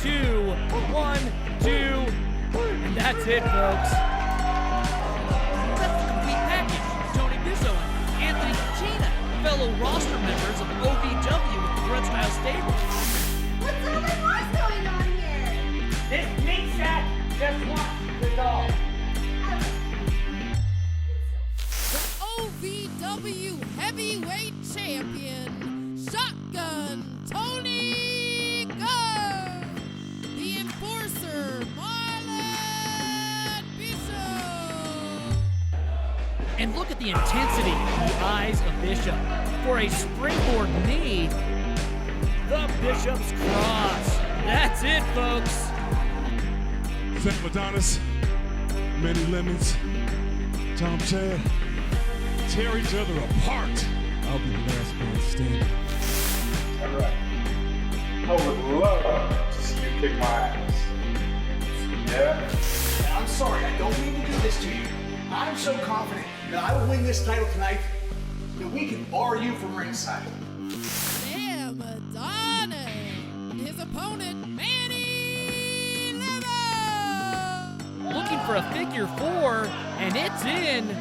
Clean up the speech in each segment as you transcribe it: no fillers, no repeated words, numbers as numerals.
2, 1, 2, and that's it, folks. That's the complete package. Tony Bizzo and Anthony Cucina, fellow roster members of OVW with the Grunt Style Stable. What's all the noise going on here? This meat shack just wants the dog. The OVW Heavyweight Champion, Shotgun Tony Gunn. The Enforcer, Marlon Bishop. And look at the intensity in the eyes of Bishop. For a springboard knee, the Bishop's Cross. That's it, folks. Sam Adonis, Many Lemons, Tom Chad, tear each other apart. I'll be the last man standing. All right. I would love to see you kick my ass. Yeah? I'm sorry, I don't mean to do this to you. I'm so confident that I will win this title tonight that we can bar you from ringside. Sam Adonis. His opponent, Manny Leva. Looking for a figure 4, and it's in.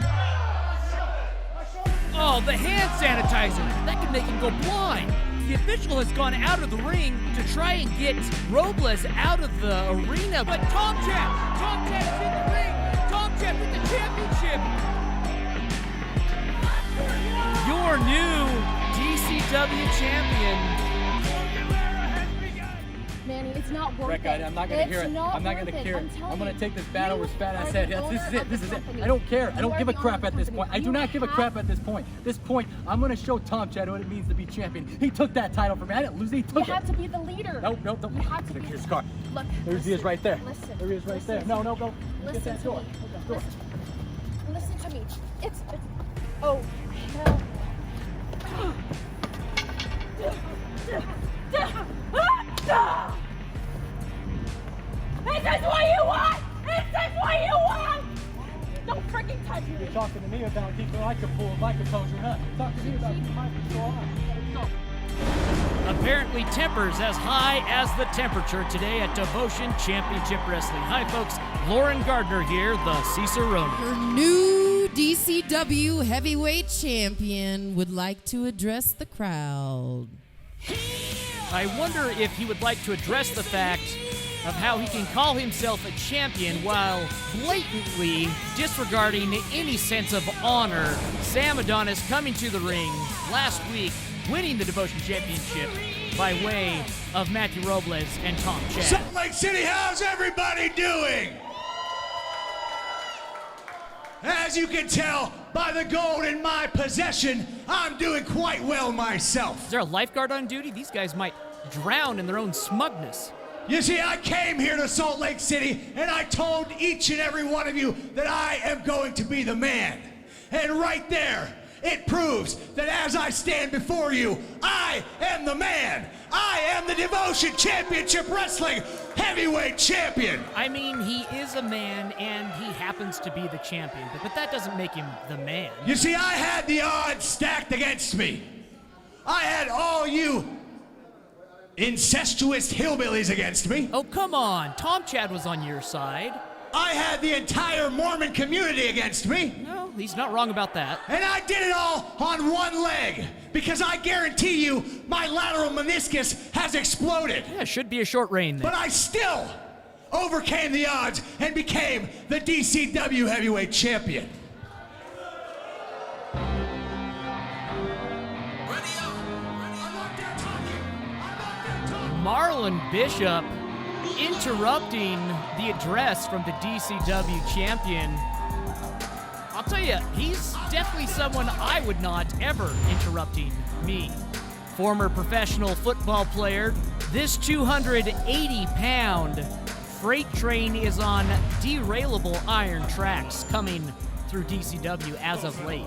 Oh, the hand sanitizer. That can make him go blind. The official has gone out of the ring to try and get Robles out of the arena. But Tom Chad is in the ring. Tom Chad with the championship. Your new DCW champion. Manny, it's not worth Rick, it. I'm not going to hear it. I'm not going to hear it. I'm going to take this battle where fat ass head. This is it. I don't care. I don't give a crap at this point. I do not give a crap at this point. This point, I'm going to show Tom Chad what it means to be champion. He took that title from me. I didn't lose it. He took it. You have to be the leader. No. You have to be. Here's Scar. Look. There he is right there. Listen. There he is right there. No. Listen Get that to door. me. Get that door. Listen to me. It's. Oh, hell. Is this what you want? Is this what you want? Don't freaking touch me. You're talking to me about keeping like a fool, my composure, huh? Talk to me about keeping my control, huh? Apparently tempers as high as the temperature today at Devotion Championship Wrestling. Hi, folks. Lauren Gardner here, the Cicerone. Her new DCW Heavyweight Champion would like to address the crowd. I wonder if he would like to address the fact of how he can call himself a champion while blatantly disregarding any sense of honor. Sam Adonis coming to the ring last week, winning the Devotion Championship by way of Matthew Robles and Tom Chad. Salt Lake City, how's everybody doing? As you can tell by the gold in my possession, I'm doing quite well myself. Is there a lifeguard on duty? These guys might drown in their own smugness. You see, I came here to Salt Lake City and I told each and every one of you that I am going to be the man. And right there, it proves that as I stand before you, I am the man. I am the Devotion Championship Wrestling Heavyweight Champion. I mean, he is a man and he happens to be the champion, but that doesn't make him the man. You see, I had the odds stacked against me. I had all you incestuous hillbillies against me. Oh, come on. Tom Chad was on your side. I had the entire Mormon community against me. No, he's not wrong about that. And I did it all on one leg because I guarantee you my lateral meniscus has exploded. Yeah, should be a short reign there. But I still overcame the odds and became the DCW Heavyweight Champion. Marlon Bishop interrupting the address from the DCW champion. I'll tell you, he's definitely someone I would not ever interrupting me. Former professional football player, this 280-pound freight train is on derailable iron tracks coming through DCW as of late.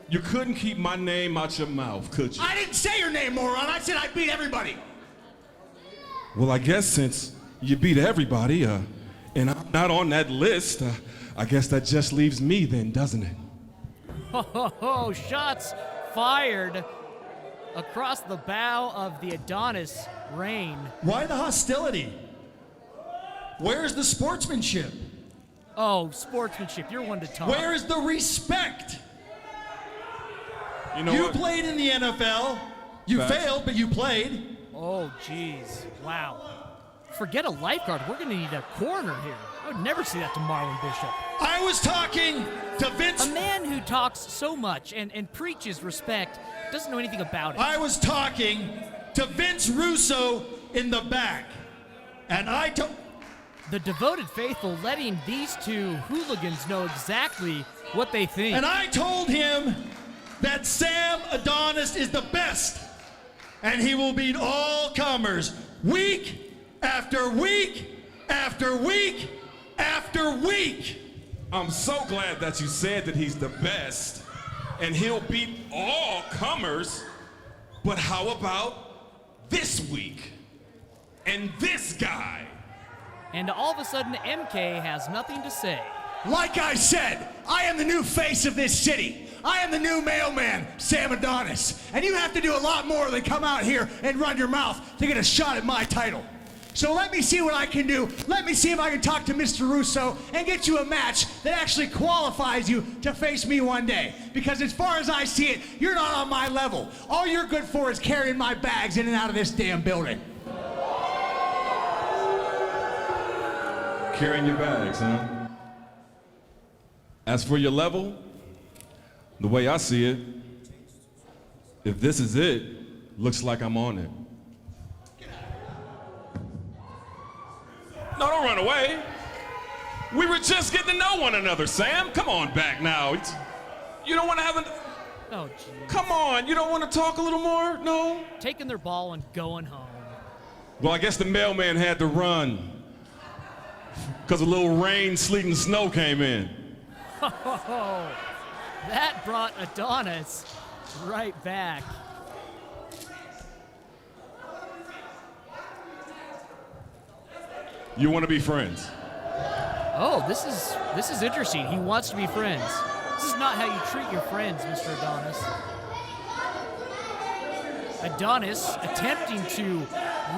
You couldn't keep my name out your mouth, could you? I didn't say your name, moron. I said I beat everybody. Well, I guess since you beat everybody, and I'm not on that list, I guess that just leaves me then, doesn't it? Shots fired across the bow of the Adonis reign. Why the hostility? Where's the sportsmanship? Oh, sportsmanship. You're one to talk. Where is the respect? You know You what? played in the NFL. You Facts. failed, but you played. Oh, jeez. Wow. Forget a lifeguard. We're going to need a coroner here. I would never see that to Marlon Bishop. I was talking to Vince. A man who talks so much and preaches respect doesn't know anything about it. I was talking to Vince Russo in the back. And I told... The devoted faithful letting these two hooligans know exactly what they think. And I told him that Sam Adonis is the best. And he will beat all comers week after week after week after week. I'm so glad that you said that he's the best and he'll beat all comers. But how about this week and this guy? And all of a sudden, MK has nothing to say. Like I said, I am the new face of this city. I am the new mailman, Sam Adonis. And you have to do a lot more than come out here and run your mouth to get a shot at my title. So let me see what I can do. Let me see if I can talk to Mr. Russo and get you a match that actually qualifies you to face me one day. Because as far as I see it, you're not on my level. All you're good for is carrying my bags in and out of this damn building. Carrying your bags, huh? As for your level, the way I see it, if this is it, looks like I'm on it. No, don't run away. We were just getting to know one another, Sam. Come on back now. You don't want to have a... Oh, geez. Come on, you don't want to talk a little more? No? Taking their ball and going home. Well, I guess the mailman had to run because a little rain, sleet, and snow came in. Oh, that brought Adonis right back. You want to be friends? Oh, this is interesting. He wants to be friends. This is not how you treat your friends, Mr. Adonis. Adonis attempting to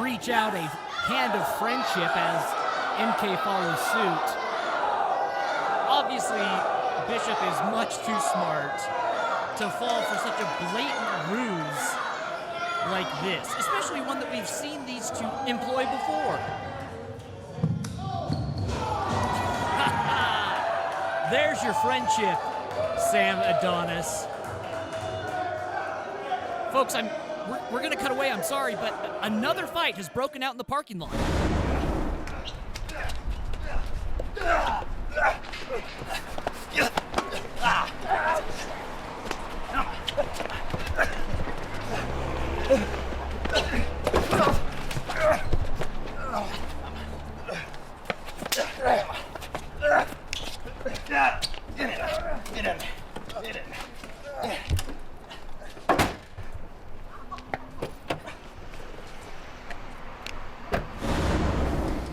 reach out a hand of friendship as MK follows suit. Obviously, Bishop is much too smart to fall for such a blatant ruse like this, especially one that we've seen these two employ before. There's your friendship, Sam Adonis. Folks, we're gonna cut away, I'm sorry, but another fight has broken out in the parking lot.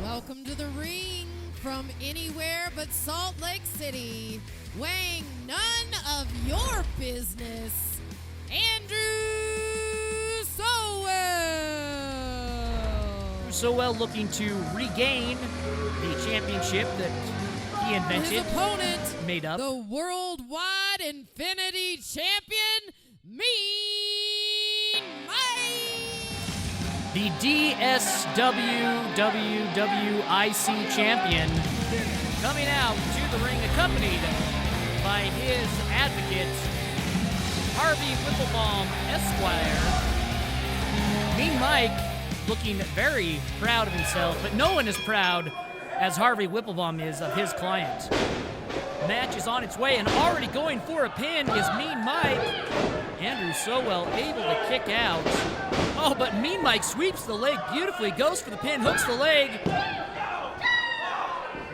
Welcome to the ring from anywhere but Salt Lake City, weighing none of your business, Andrew Sowell. Sowell looking to regain the championship that he invented. His opponent, made up. the Worldwide Infinity Champion, Mean Mike. The DSWWWIC champion coming out to the ring accompanied by his advocate, Harvey Whipplebaulm, Esquire. Mean Mike looking very proud of himself, but no one is proud as Harvey Whipplebaulm is of his client. Match is on its way, and already going for a pin is Mean Mike. Andrew Sowell able to kick out. Oh, but Mean Mike sweeps the leg beautifully, goes for the pin, hooks the leg,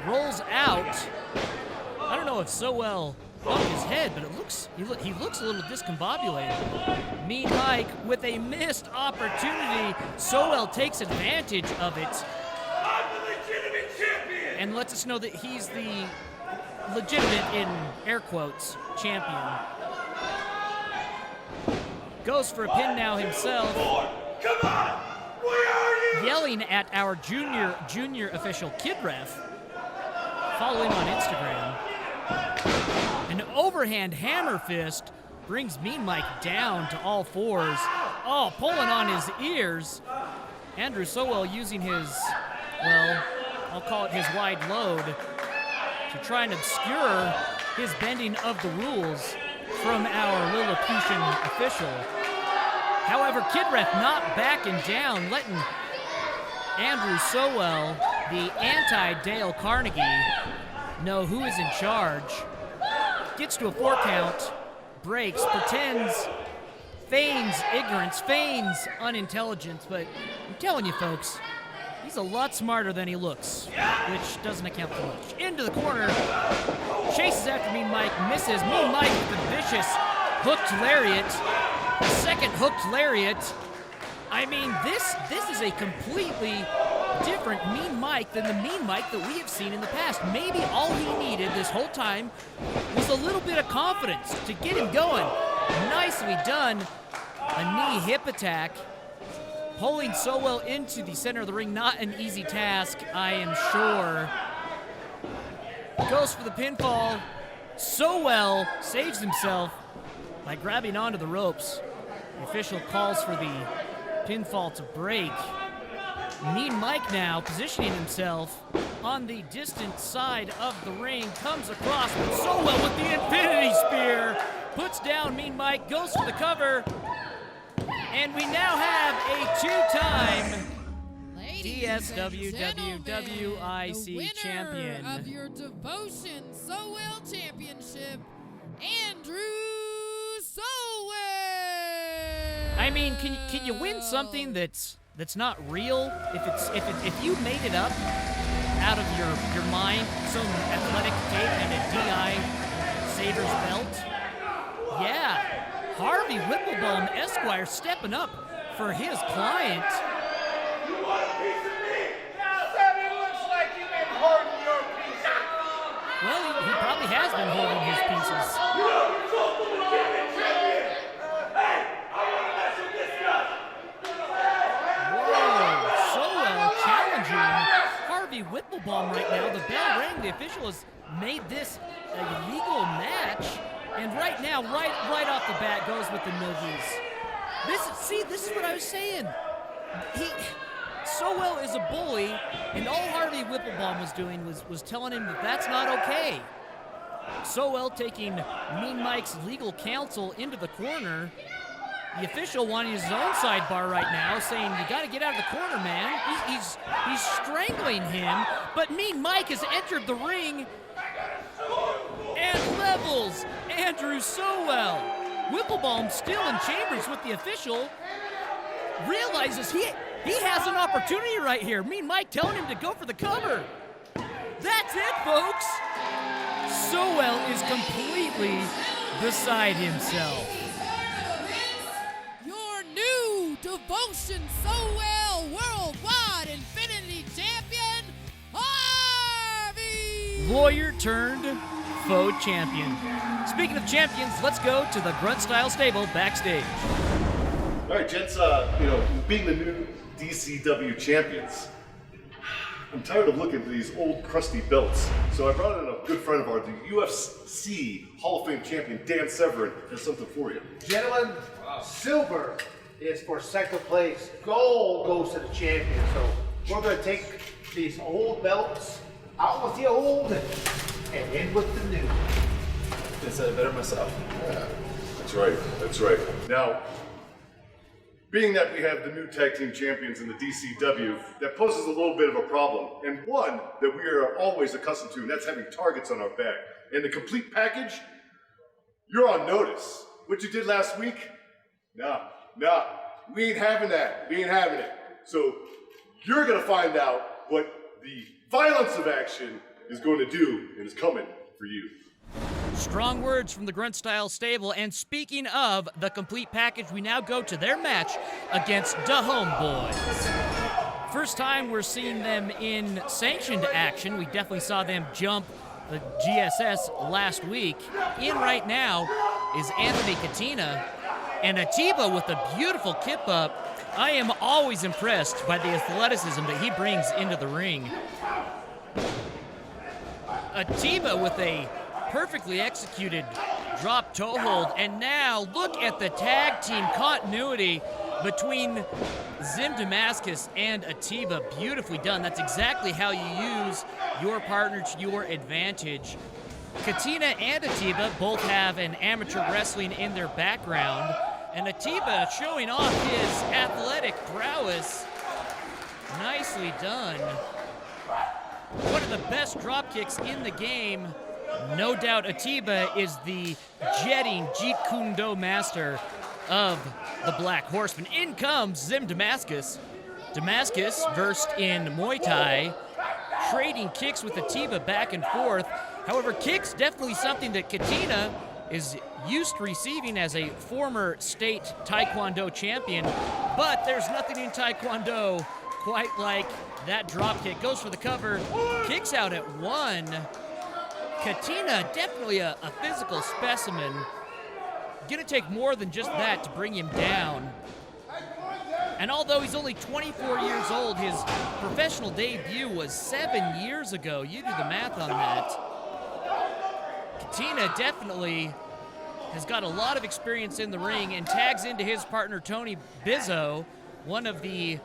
rolls out. I don't know if Sowell bumped his head, but he looks a little discombobulated. Mean Mike with a missed opportunity. Sowell takes advantage of it. I'm the legitimate champion! And lets us know that he's the legitimate, in air quotes, champion. Goes for a pin now himself. Come on! yelling at our junior official Kid Ref. Follow him on Instagram. An overhand hammer fist brings Mean Mike down to all fours. Oh, pulling on his ears. Andrew Sowell using his, well, I'll call it his wide load to try and obscure his bending of the rules from our Lilliputian official. However, Kid Ref not backing down, letting Andrew Sowell, the anti-Dale Carnegie, know who is in charge. Gets to a 4 count, breaks, pretends, feigns ignorance, feigns unintelligence, but I'm telling you folks, he's a lot smarter than he looks, which doesn't account for much. Into the corner, chases after Mean Mike, misses. Mean Mike with the vicious hooked lariat. The second hooked lariat. I mean, this is a completely different Mean Mike than the Mean Mike that we have seen in the past. Maybe all he needed this whole time was a little bit of confidence to get him going. Nicely done. A knee hip attack. Pulling Sowell into the center of the ring, not an easy task, I am sure. Goes for the pinfall. Sowell saves himself by grabbing onto the ropes. The official calls for the pinfall to break. Mean Mike now positioning himself on the distant side of the ring, comes across with Sowell with the Infinity Spear, puts down Mean Mike, goes for the cover, and we now have a 2-time DSWWWIC champion. Of your Devotion Sowell Championship, Andrew Sowell. I mean, can you win something that's not real? If you made it up out of your mind, some athletic tape and a DI Saber's belt, yeah. Harvey Whipplebaulm Esquire stepping up for his client. You want a piece of me? Sammy, it looks like you've been hoarding your pieces. Well, he probably has been holding his pieces. You know you're supposed to be champion. Hey, I want to mess with this guy. Whoa, Sowell challenging Harvey Whipplebaulm right now. The bell rang. The official has made this a legal match. And right now, right off the bat, goes with the noogies. This is what I was saying. Sowell is a bully, and all Harvey Whipplebaulm was doing was telling him that that's not okay. Sowell taking Mean Mike's legal counsel into the corner. The official wanting his own sidebar right now, saying, you got to get out of the corner, man. He's strangling him, but Mean Mike has entered the ring and levels Andrew Sowell. Whipplebaulm still in chambers with the official. Realizes he has an opportunity right here. Mean Mike telling him to go for the cover. That's it, folks. Sowell is completely beside himself. Your new Devotion Sowell Worldwide Infinity Champion, Harvey! Lawyer turned faux champion. Speaking of champions, let's go to the Grunt Style Stable backstage. All right, gents, being the new DCW champions, I'm tired of looking at these old crusty belts. So I brought in a good friend of ours, the UFC Hall of Fame champion, Dan Severin, has something for you. Gentlemen, silver is for second place. Gold goes to the champion. So we're going to take these old belts out with the old and in with the new. I said it better myself. Yeah, that's right. Now, being that we have the new tag team champions in the DCW, that poses a little bit of a problem, and one that we are always accustomed to, and that's having targets on our back. And the complete package, you're on notice. What you did last week? Nah, we ain't having that. We ain't having it. So you're gonna find out what the violence of action is going to do, and is coming for you. Strong words from the Grunt Style Stable. And speaking of the complete package, we now go to their match against the Homeboyzzz. First time we're seeing them in sanctioned action. We definitely saw them jump the GSS last week. In right now is Anthony Katina and Atiba with a beautiful kip up I am always impressed by the athleticism that he brings into the ring. Atiba with a perfectly executed drop toe hold, and now look at the tag team continuity between Zim Damascus and Atiba. Beautifully done. That's exactly how you use your partner to your advantage. Katina and Atiba both have an amateur wrestling in their background, and Atiba showing off his athletic prowess. Nicely done. One of the best drop kicks in the game. No doubt Atiba is the jetting Jeet Kune Do master of the Black Horseman. In comes Zim Damascus. Damascus, versed in Muay Thai, trading kicks with Atiba back and forth. However, kicks definitely something that Katina is used to receiving as a former state Taekwondo champion, but there's nothing in Taekwondo quite like that drop kick. Goes for the cover, kicks out at one. Katina, definitely a physical specimen. Gonna take more than just that to bring him down. And although he's only 24 years old, his professional debut was 7 years ago. You do the math on that. Katina definitely has got a lot of experience in the ring and tags into his partner Tony Bizzo, one of the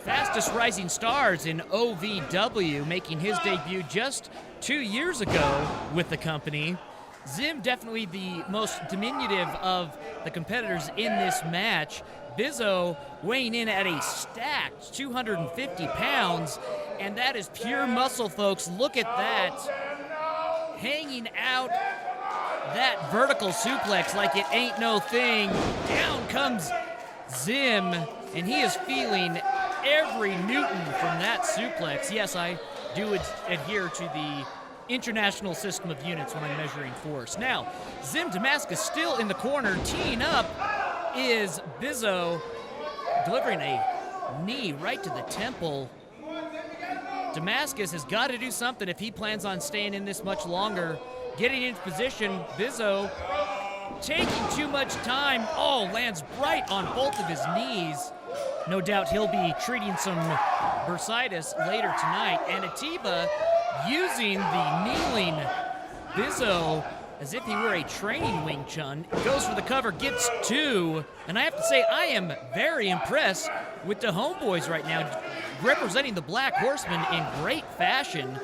fastest rising stars in OVW, making his debut just 2 years ago with the company. Zim definitely the most diminutive of the competitors in this match. Bizzo weighing in at a stacked 250 pounds, and that is pure muscle, folks. Look at that. Hanging out that vertical suplex like it ain't no thing. Down comes Zim, and he is feeling every Newton from that suplex. Yes, I do adhere to the international system of units when I'm measuring force. Now, Zim Damascus still in the corner. Teeing up is Bizzo, delivering a knee right to the temple. Damascus has got to do something if he plans on staying in this much longer. Getting into position, Bizzo taking too much time. Oh, lands right on both of his knees. No doubt he'll be treating some bursitis later tonight. And Atiba using the kneeling Bizzo as if he were a training Wing Chun. Goes for the cover, gets two. And I have to say, I am very impressed with the Homeboyzzz right now, representing the Black Horsemen in great fashion.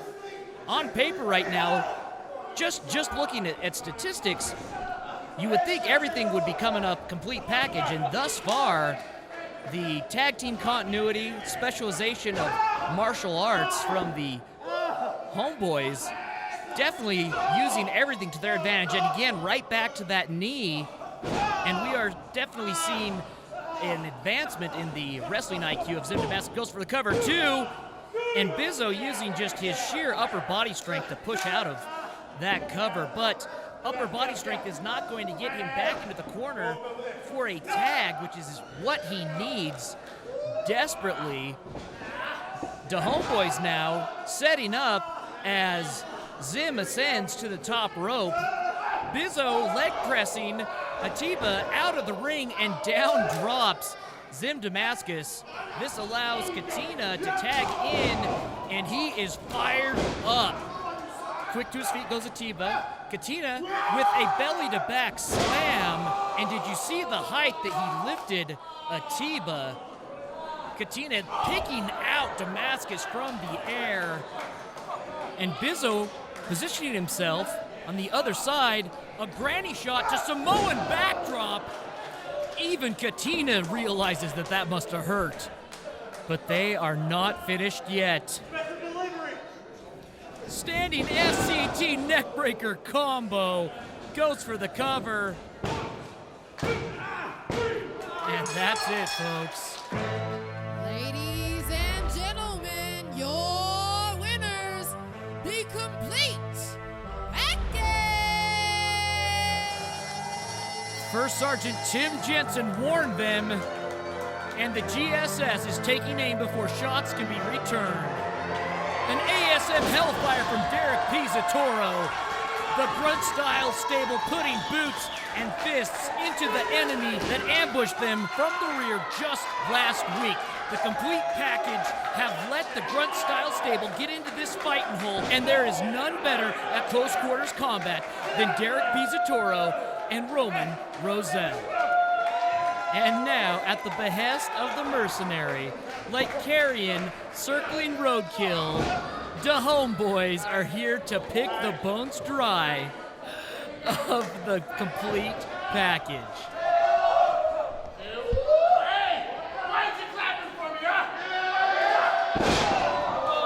On paper right now, just looking at statistics, you would think everything would be coming up complete package, and thus far, the tag team continuity, specialization of martial arts from the Homeboyzzz, definitely using everything to their advantage. And again, right back to that knee, and we are definitely seeing an advancement in the wrestling IQ of Zim Damascus. Goes for the cover, two, and Bizzo using just his sheer upper body strength to push out of that cover, but upper body strength is not going to get him back into the corner for a tag, which is what he needs desperately. The Homeboyzzz now setting up as Zim ascends to the top rope. Bizzo leg pressing Atiba out of the ring, and down drops Zim Damascus. This allows Katina to tag in, and he is fired up. Quick to his feet goes Atiba. Katina with a belly-to-back slam. And did you see the height that he lifted Atiba? Katina picking out Damascus from the air. And Bizzo positioning himself on the other side. A granny shot to Samoan backdrop. Even Katina realizes that must have hurt. But they are not finished yet. Standing SCT neckbreaker combo. Goes for the cover. And that's it, folks. Ladies and gentlemen, your winners, the complete package. First Sergeant Tim Jensen warned them, and the GSS is taking aim before shots can be returned. An ASM Hellfire from Derek Pizzatoro. The grunt style stable putting boots and fists into the enemy that ambushed them from the rear just last week. The complete package have let the grunt style stable get into this fighting hole, and there is none better at close quarters combat than Derek Pizzatoro and Roman Rosell. And now, at the behest of the mercenary, like carrion circling roadkill, the Homeboyzzz are here to pick the bones dry of the complete package.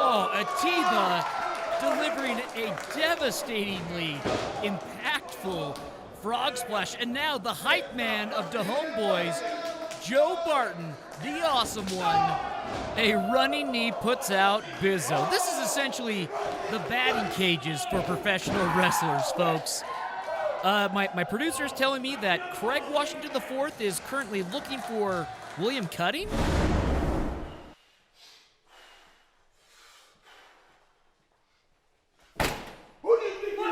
Oh, Atiba delivering a devastatingly impactful frog splash. And now the hype man of the Homeboyzzz, Joe Barton, the awesome one, a running knee puts out Bizzo. This is essentially the batting cages for professional wrestlers, folks. My producer is telling me that Craig Washington IV is currently looking for William Cutting. What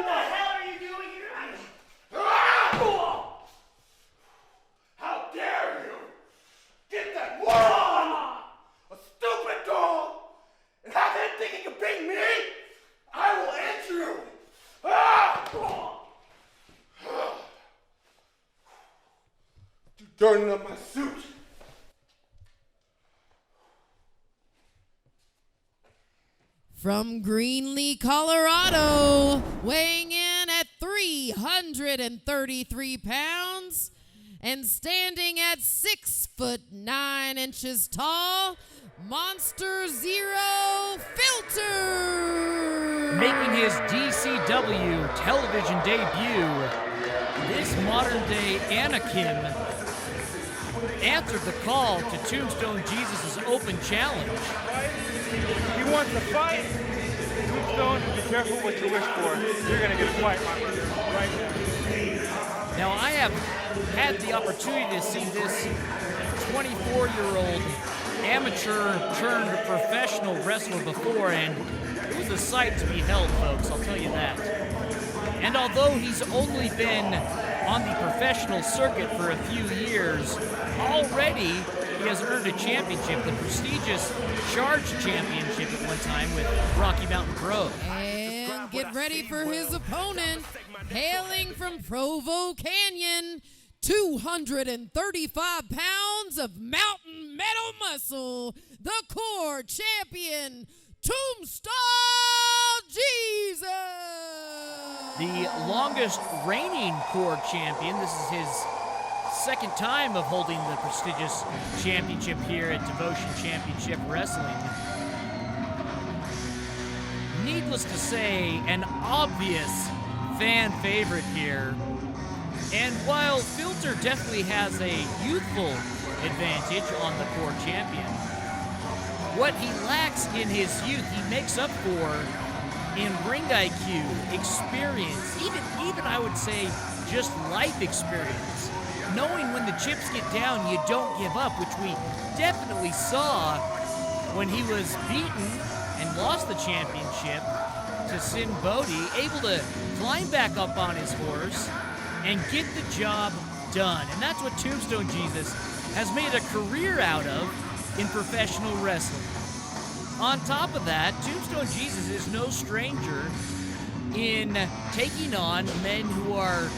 the hell are you doing here? Ah! How dare you! Get that moron! A stupid dog! And have him think he can beat me? I will end you! Ah! You dirtying up my suit! From Greenlee, Colorado, weighing in at 333 pounds and standing at 6'9" tall, Monster Zero Filter. Making his DCW television debut, this modern-day Anakin answered the call to Tombstone Jesus' open challenge. He wants to fight. Tombstone, be careful what you wish for. You're going to get a fight, my brother, right now. Now, I have had the opportunity to see this 24-year-old amateur-turned-professional wrestler before, and it was a sight to behold, folks, I'll tell you that. And although he's only been on the professional circuit for a few years, already he has earned a championship, the prestigious Charge Championship at one time with Rocky Mountain Pro. And get ready for his opponent, hailing from Provo Canyon, 235 pounds of mountain metal muscle, the core champion, Tombstone Jesus! The longest reigning core champion. This is his second time of holding the prestigious championship here at Devotion Championship Wrestling. Needless to say, an obvious fan favorite here. And while Filter definitely has a youthful advantage on the core champion, what he lacks in his youth, he makes up for in ring IQ, experience, even I would say just life experience. Knowing when the chips get down, you don't give up, which we definitely saw when he was beaten and lost the championship to Sin Bodhi, able to climb back up on his horse and get the job done. And that's what Tombstone Jesus has made a career out of in professional wrestling. On top of that, Tombstone Jesus is no stranger in taking on men who are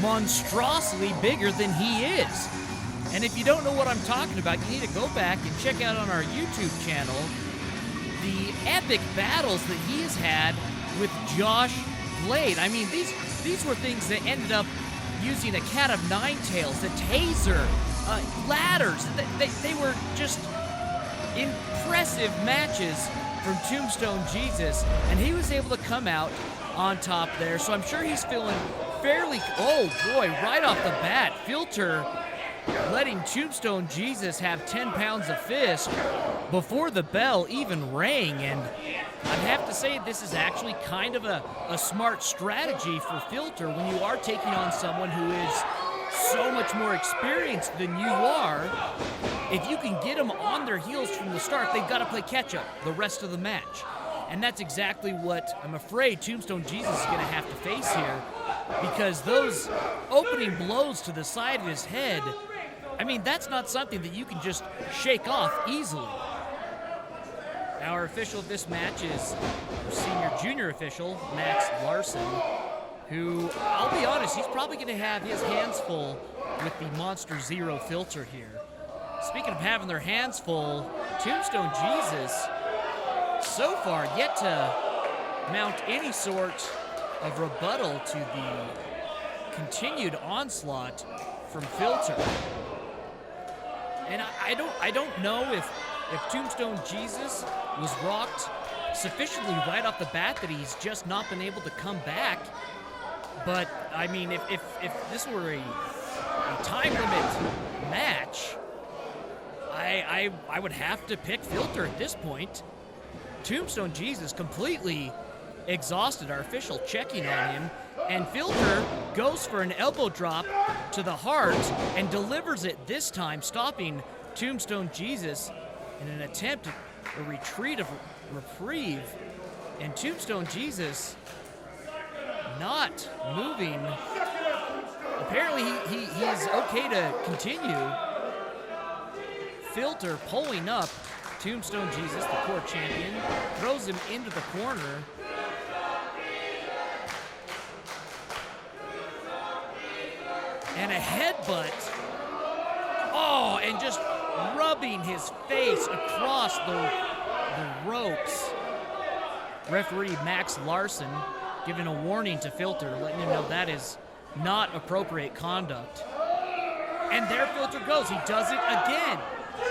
monstrosely bigger than he is. And if you don't know what I'm talking about, you need to go back and check out on our YouTube channel the epic battles that he has had with Josh Blade. I mean, these were things that ended up using a cat of nine tails, a taser, ladders. They were just impressive matches from Tombstone Jesus, and he was able to come out on top there. So I'm sure he's feeling fairly, oh boy, right off the bat, Filter letting Tombstone Jesus have 10 pounds of fist before the bell even rang. And I'd have to say this is actually kind of a smart strategy for Filter when you are taking on someone who is so much more experienced than you are. If you can get them on their heels from the start, they've got to play catch-up the rest of the match. And that's exactly what I'm afraid Tombstone Jesus is going to have to face here, because those opening blows to the side of his head, I mean, that's not something that you can just shake off easily. Our official of this match is senior junior official, Max Larson, who, I'll be honest, he's probably going to have his hands full with the Monster Zero filter here. Speaking of having their hands full, Tombstone Jesus, so far, yet to mount any sort of rebuttal to the continued onslaught from Filter. And I don't know if Tombstone Jesus was rocked sufficiently right off the bat that he's just not been able to come back. But, I mean, if this were a time limit match, I would have to pick Filter at this point. Tombstone Jesus completely exhausted our official checking on him, and Filter goes for an elbow drop to the heart and delivers it this time, stopping Tombstone Jesus in an attempt at a retreat of reprieve. And Tombstone Jesus not moving. Apparently he's okay to continue. Filter pulling up Tombstone Jesus, the core champion, throws him into the corner. And a headbutt. Oh, and just rubbing his face across the ropes. Referee Max Larson giving a warning to Filter, letting him know that is not appropriate conduct. And there Filter goes. He does it again.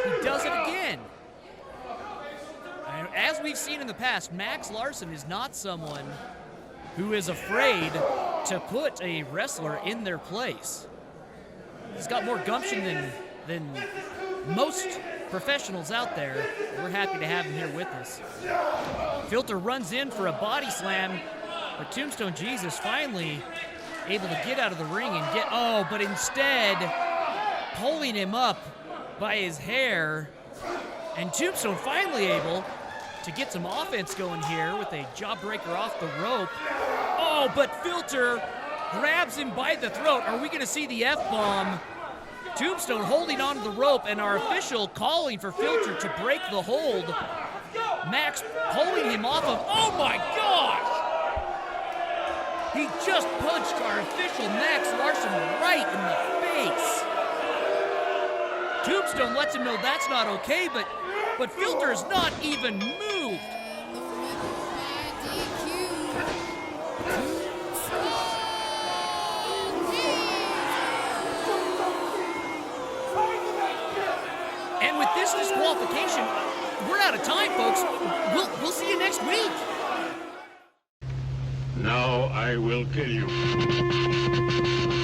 He does it again. And as we've seen in the past, Max Larson is not someone who is afraid to put a wrestler in their place. He's got more gumption than most professionals out there. We're happy to have him here with us. Filter runs in for a body slam, but Tombstone Jesus finally able to get out of the ring and get, but instead pulling him up by his hair, and Tombstone finally able to get some offense going here with a jawbreaker off the rope. Oh, but Filter grabs him by the throat. Are we going to see the F-bomb? Tombstone holding onto the rope, and our official calling for Filter to break the hold. Max pulling him off of, oh my gosh! He just punched our official Max Larson right in the face. Tombstone lets him know that's not okay, but Filter is not even moved. And with this disqualification, we're out of time, folks. We'll see you next week. Now I will kill you.